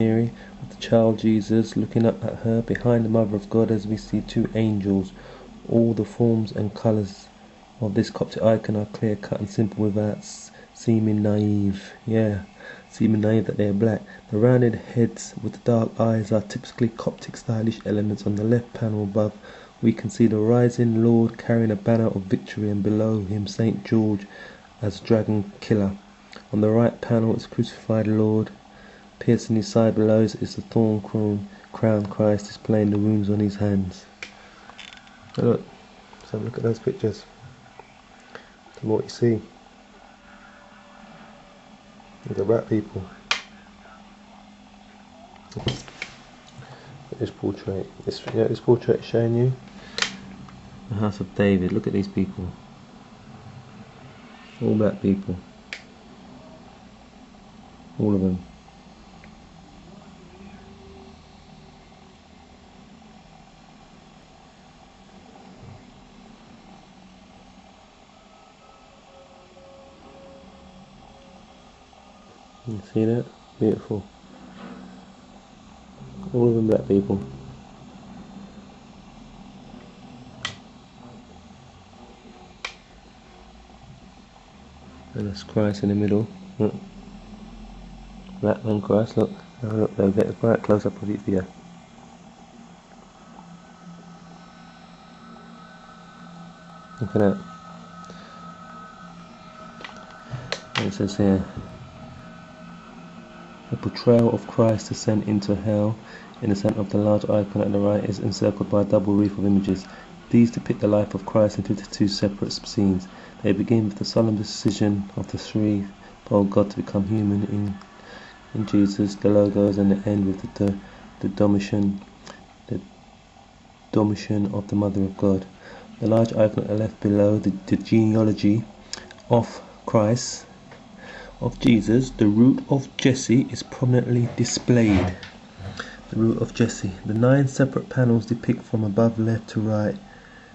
Mary with the child Jesus looking up at her. Behind the Mother of God, as we see two angels. All the forms and colours of this Coptic icon are clear cut and simple without seeming naive. Yeah, seeming naive that they are black. The rounded heads with the dark eyes are typically Coptic stylish elements. On the left panel above, we can see the rising Lord carrying a banner of victory, and below him St. George as dragon killer. On the right panel is crucified Lord. Piercing his side below is the thorn crown Christ, displaying the wounds on his hands. Now look, let's have a look at those pictures. Tell me what you see. Look at black people. Look at this portrait. This portrait is showing you the house of David. Look at these people. All black people. All of them. You see that? Beautiful. All of them black people. And that's Christ in the middle. Look. Black man Christ, look. Now look, they'll get a right close up of it here. Look at that. And it says here, the portrayal of Christ's descent into hell in the centre of the large icon at the right is encircled by a double wreath of images. These depict the life of Christ in 52 separate scenes. They begin with the solemn decision of the threefold God to become human in Jesus, the Logos, and they end with the Domitian of the Mother of God. The large icon at the left below, the genealogy of Christ, of Jesus, the root of Jesse, is prominently displayed. The root of Jesse. The 9 separate panels depict from above left to right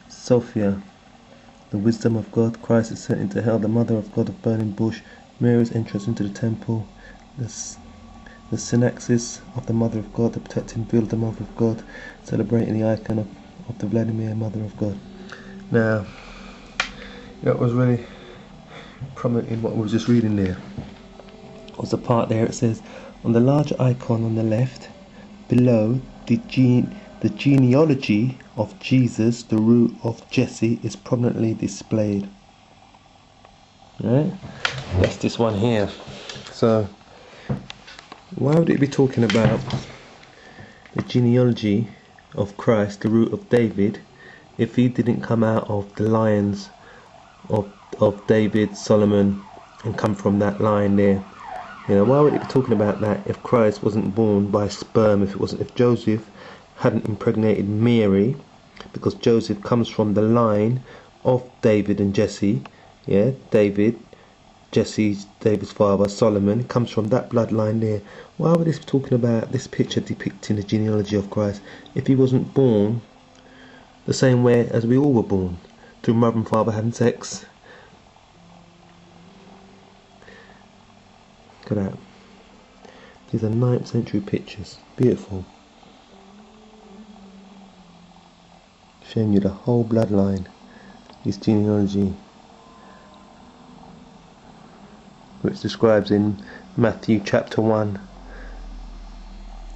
Sophia, the wisdom of God, Christ is sent into hell, the Mother of God of burning bush, Mary's entrance into the temple, the synaxis of the Mother of God, the protecting veil of the Mother of God, celebrating the icon of the Vladimir Mother of God. Now, that was really prominent in what we were just reading there. Was the part there it says, on the large icon on the left, below the genealogy of Jesus, the root of Jesse, is prominently displayed. Right? That's this one here. So, why would it be talking about the genealogy of Christ, the root of David, if he didn't come out of the lions of David, Solomon, and come from that line there? You know, why would it be talking about that if Christ wasn't born by sperm, if Joseph hadn't impregnated Mary, because Joseph comes from the line of David and Jesse, yeah, David's father, Solomon, comes from that bloodline there. Why would this be talking about this picture depicting the genealogy of Christ if he wasn't born the same way as we all were born, through mother and father having sex? Look at that. These are 9th century pictures. Beautiful. Showing you the whole bloodline, this genealogy, which describes in Matthew chapter 1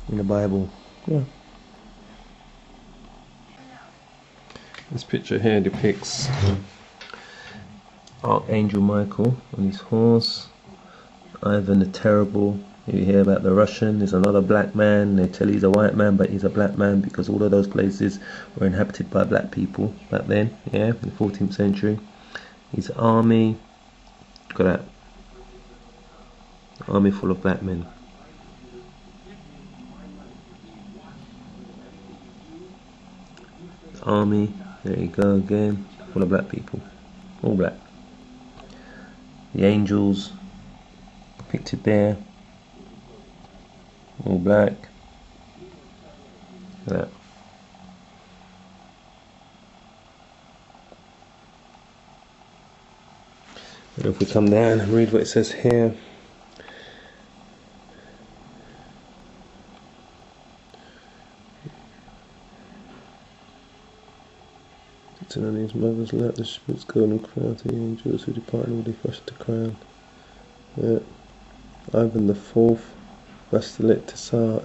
in the Bible. Yeah. This picture here depicts Archangel Michael on his horse, Ivan the Terrible. You hear about the Russian, there's another black man, they tell he's a white man but he's a black man because all of those places were inhabited by black people back then, yeah, in the 14th century. His army, look at that, army full of black men. Army, there you go again, full of black people, all black. The angels depicted there, all black. Look at that. And if we come down and read what it says here, Sitting on his mother's lap, the Spirit's golden crown to the angels who depart and all they flush the crown. Yeah. Ivan the Fourth, Vasilij Tsar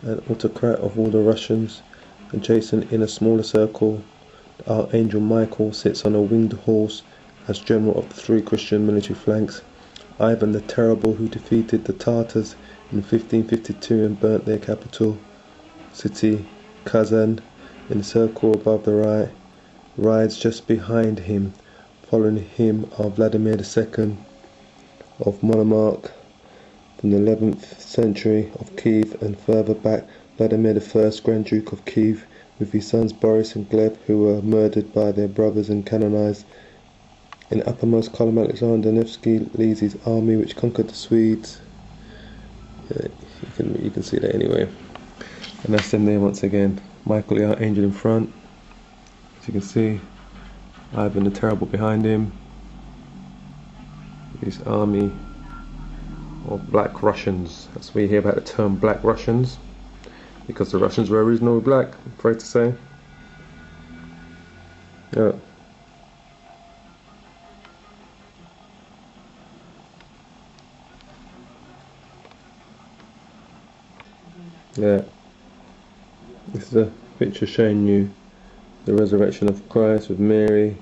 and autocrat of all the Russians, adjacent in a smaller circle, the Archangel Michael sits on a winged horse as general of the three Christian military flanks. Ivan the Terrible, who defeated the Tartars in 1552 and burnt their capital city, Kazan, in the circle above the right, rides just behind him. Following him are Vladimir II of Monomark from the 11th century of Kiev, and further back Vladimir I, Grand Duke of Kiev, with his sons Boris and Gleb, who were murdered by their brothers and canonized. In the uppermost column, Alexander Nevsky leads his army which conquered the Swedes. You can see that anyway. And that's them there once again. Michael the Archangel in front, as you can see. Ivan the Terrible behind him. His army of Black Russians. That's where you hear about the term Black Russians, because the Russians were originally black, I'm afraid to say. Yeah. Yeah. This is a picture showing you the resurrection of Christ with Mary,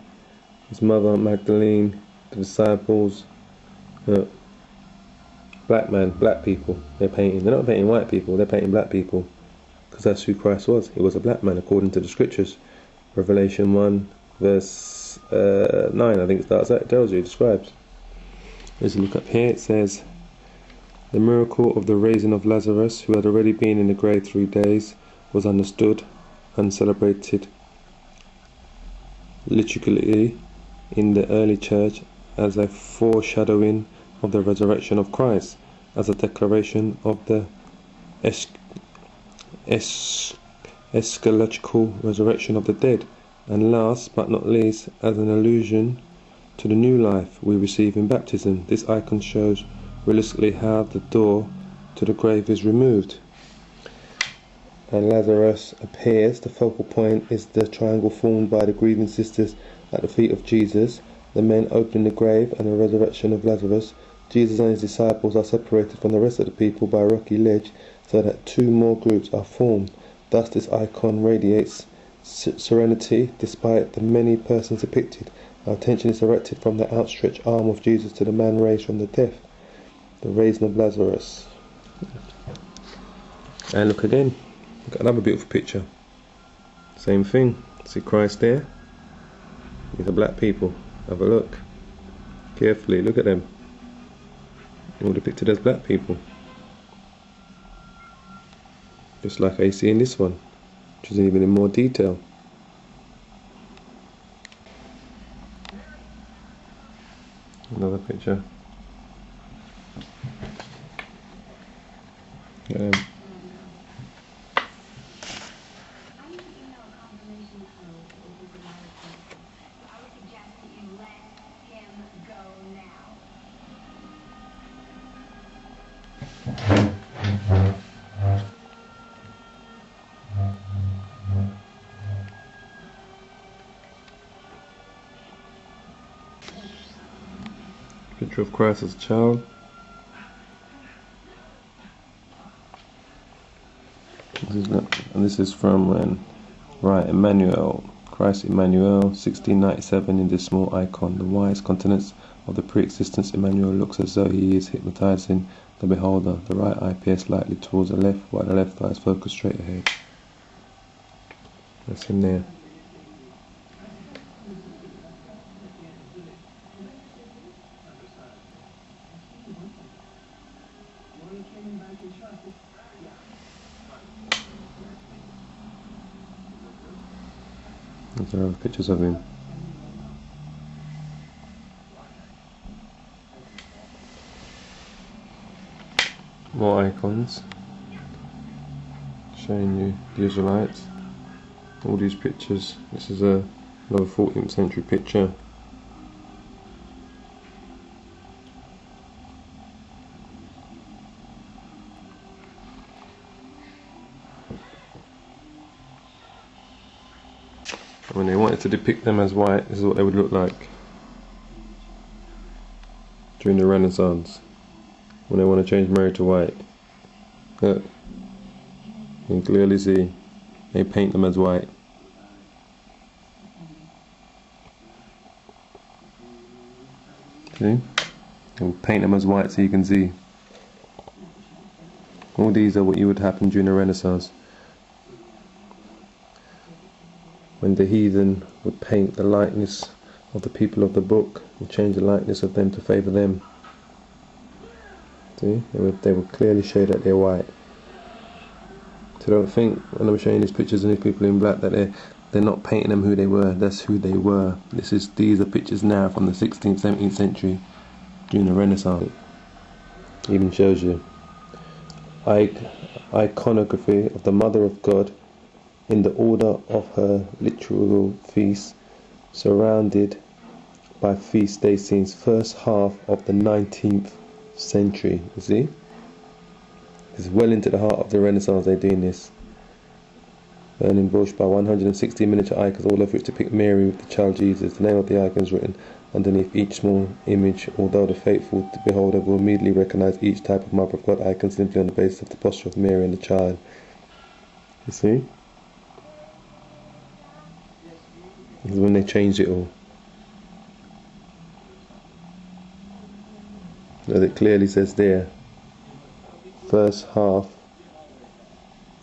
his mother Magdalene, the disciples. Black man, black people, they're painting. They're not painting white people, they're painting black people, because that's who Christ was. He was a black man according to the scriptures. Revelation 1 verse 9, I think it starts out, it tells you, it describes. As you look up here, it says, the miracle of the raising of Lazarus, who had already been in the grave 3 days, was understood and celebrated liturgically in the early church as a foreshadowing of the resurrection of Christ, as a declaration of the eschatological resurrection of the dead, and last but not least, as an allusion to the new life we receive in baptism. This icon shows realistically how the door to the grave is removed and Lazarus appears. The focal point is the triangle formed by the grieving sisters at the feet of Jesus, the men opening the grave, and the resurrection of Lazarus. Jesus and his disciples are separated from the rest of the people by a rocky ledge, so that two more groups are formed. Thus this icon radiates serenity despite the many persons depicted. Our attention is directed from the outstretched arm of Jesus to the man raised from the death, the raising of Lazarus. And look again, got another beautiful picture. Same thing. See Christ there with the black people. Have a look carefully. Look at them. All depicted as black people, just like I see in this one, which is even in more detail. Another picture. Picture of Christ as a child. This is from Emmanuel, Christ Emmanuel, 1697, in this small icon. The wise countenance of the pre-existence Emmanuel looks as though he is hypnotizing the beholder. The right eye pierced slightly towards the left, while the left eye is focused straight ahead. That's him there. There are pictures of him. More icons showing you the Israelites. All these pictures. This is another 14th century picture. When they wanted to depict them as white, this is what they would look like during the Renaissance. When they want to change Mary to white, look, you can clearly see they paint them as white. See? They'll paint them as white so you can see. All these are what you would happen during the Renaissance. When the heathen would paint the likeness of the people of the book and change the likeness of them to favour them. See? They would clearly show that they're white. So don't think when I'm showing these pictures of these people in black that they're not painting them who they were. That's who they were. These are pictures now from the 16th, 17th century during the Renaissance. It even shows you iconography of the Mother of God in the order of her literal feasts, surrounded by feast day scenes, first half of the 19th century. You see? It's well into the heart of the Renaissance they're doing this. Burning bush by 160 miniature icons, all of which depict Mary with the child Jesus. The name of the icon is written underneath each small image, although the faithful beholder will immediately recognize each type of Mother of God icon simply on the basis of the posture of Mary and the child. You see? This is when they changed it all. As it clearly says there, first half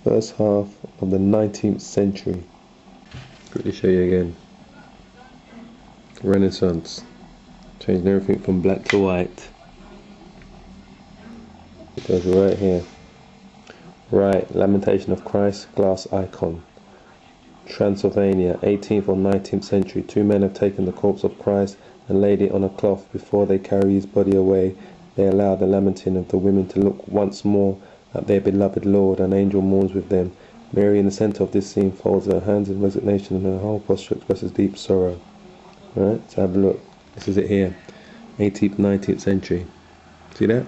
of the 19th century. Quickly show you again. Renaissance. Changing everything from black to white. It goes right here. Right, Lamentation of Christ, glass icon. Transylvania, 18th or 19th century. Two men have taken the corpse of Christ and laid it on a cloth. Before they carry his body away, they allow the lamenting of the women to look once more at their beloved Lord. An angel mourns with them. Mary, in the centre of this scene, folds her hands in resignation, and her whole posture expresses deep sorrow. Right, so have a look. This is it here. 18th, 19th century. See that?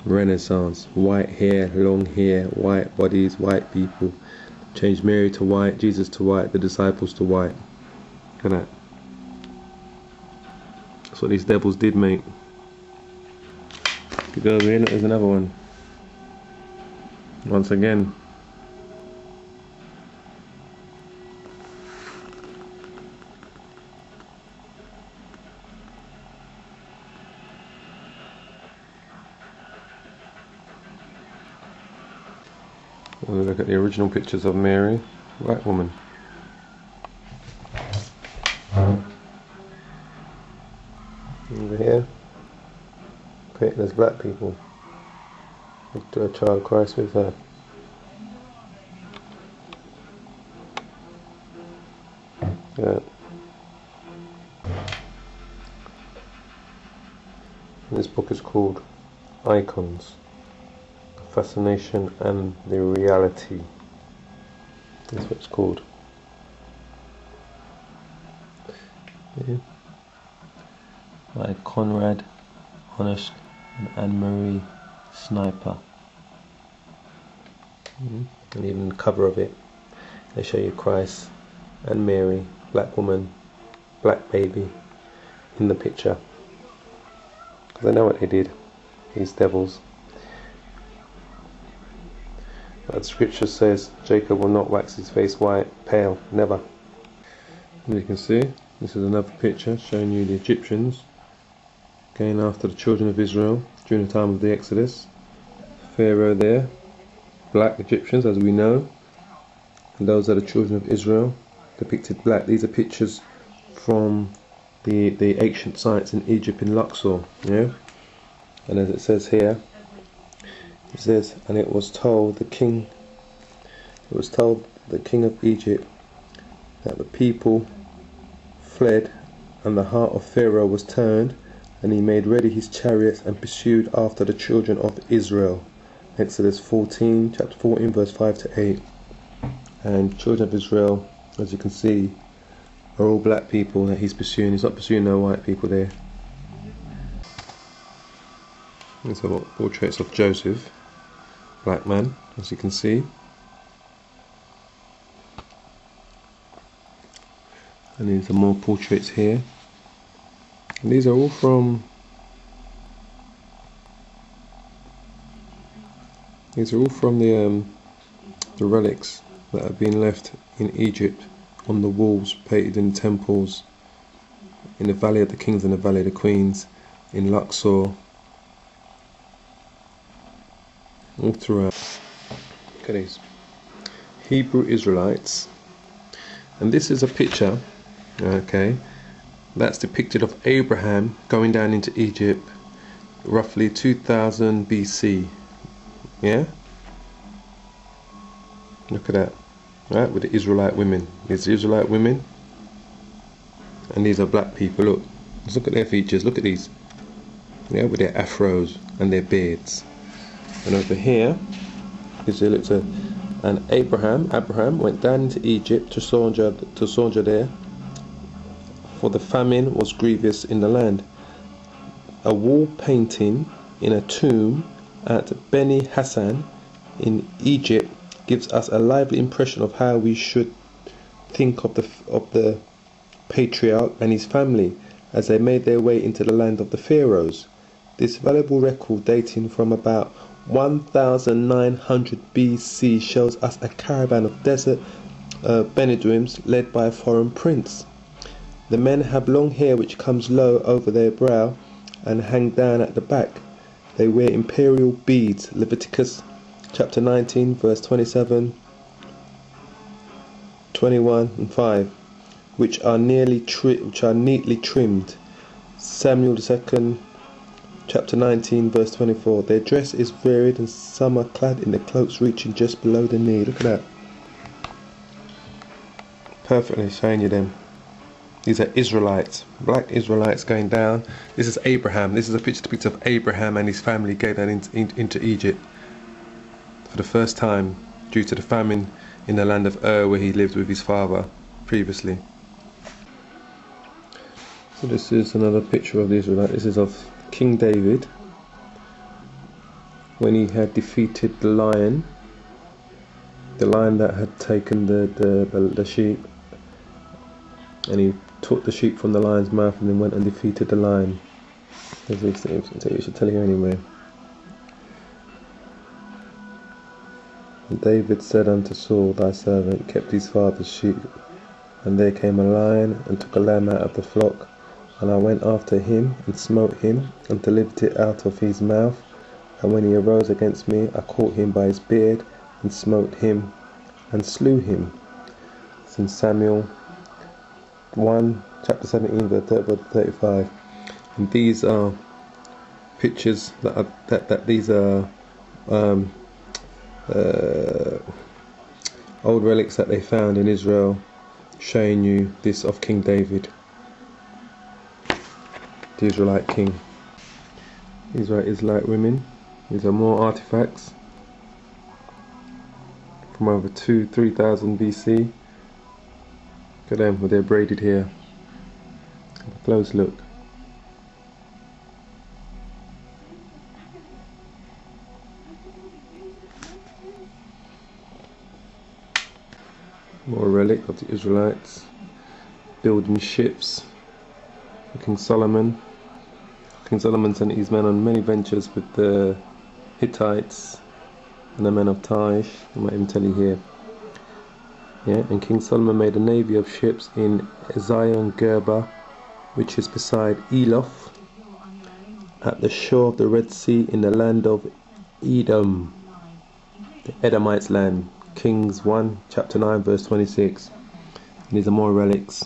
Renaissance. White hair, long hair, white bodies, white people. Change Mary to white, Jesus to white, the disciples to white. Look at that. That's what these devils did, mate. If you go over here, look, there's another one. Once again. We'll look at the original pictures of Mary, white woman. Over here, painted as black people. To a child Christ with her. Yeah. This book is called Icons, Fascination and the Reality. That's what it's called. Yeah. By Conrad Honest and Anne-Marie Sniper. And even the cover of it, they show you Christ and Mary, black woman, black baby, in the picture. Because I know what they did, these devils. But the scripture says, Jacob will not wax his face white, pale, never. And you can see, this is another picture showing you the Egyptians going after the children of Israel during the time of the Exodus. Pharaoh there, black Egyptians as we know, and those are the children of Israel, depicted black. These are pictures from the ancient sites in Egypt, in Luxor, yeah. And as it says here, it says, and it was told the king of Egypt that the people fled, and the heart of Pharaoh was turned, and he made ready his chariots and pursued after the children of Israel. Exodus 14, chapter 14, verse 5 to 8. And children of Israel, as you can see, are all black people that he's pursuing. He's not pursuing no white people there. These are portraits of Joseph, black man, as you can see. And these are more portraits here. And these are all from the relics that have been left in Egypt on the walls, painted in temples, in the Valley of the Kings and the Valley of the Queens, in Luxor, all throughout. Look at these Hebrew Israelites, and this is a picture, okay, that's depicted of Abraham going down into Egypt, roughly 2000 BC. Yeah, look at that, right, with the Israelite women. These Israelite women, and these are black people. Look, let's look at their features. Look at these, yeah, with their afros and their beards. And over here, you see, looks at, and Abraham went down into Egypt to sojourn there, for the famine was grievous in the land. A wall painting in a tomb at Beni Hassan in Egypt gives us a lively impression of how we should think of the patriarch and his family as they made their way into the land of the pharaohs. This valuable record, dating from about 1900 BC, shows us a caravan of desert Bedouins led by a foreign prince. The men have long hair which comes low over their brow and hang down at the back. They wear imperial beads, Leviticus chapter 19 verse 27, 21 and 5, which are neatly trimmed. Samuel 2 chapter 19 verse 24. Their dress is varied, and some are clad in the cloaks reaching just below the knee. Look at that. Perfectly showing you them. These are Israelites, black Israelites going down. This is Abraham. This is a picture of Abraham and his family going down into Egypt for the first time due to the famine in the land of Ur, where he lived with his father previously. So this is another picture of the Israelite. This is of King David when he had defeated the lion that had taken the sheep, and he took the sheep from the lion's mouth and then went and defeated the lion. As we should tell you anyway. And David said unto Saul, thy servant kept his father's sheep, and there came a lion and took a lamb out of the flock, and I went after him and smote him and delivered it out of his mouth. And when he arose against me, I caught him by his beard and smote him and slew him. It's in Samuel 1 chapter 17 verse 35. And these are pictures that these are old relics that they found in Israel, showing you this of King David, the Israelite king. These are Israelite women. These are more artifacts from over 3,000 BC. Look at them with their braided hair. Have a close look. More relic of the Israelites building ships. King Solomon. King Solomon sent his men on many ventures with the Hittites and the men of Taish. I might even tell you here. Yeah, and King Solomon made a navy of ships in Ezion-Geber, which is beside Eloth, at the shore of the Red Sea, in the land of Edom, the Edomites' land. Kings 1 chapter 9 verse 26. And these are more relics.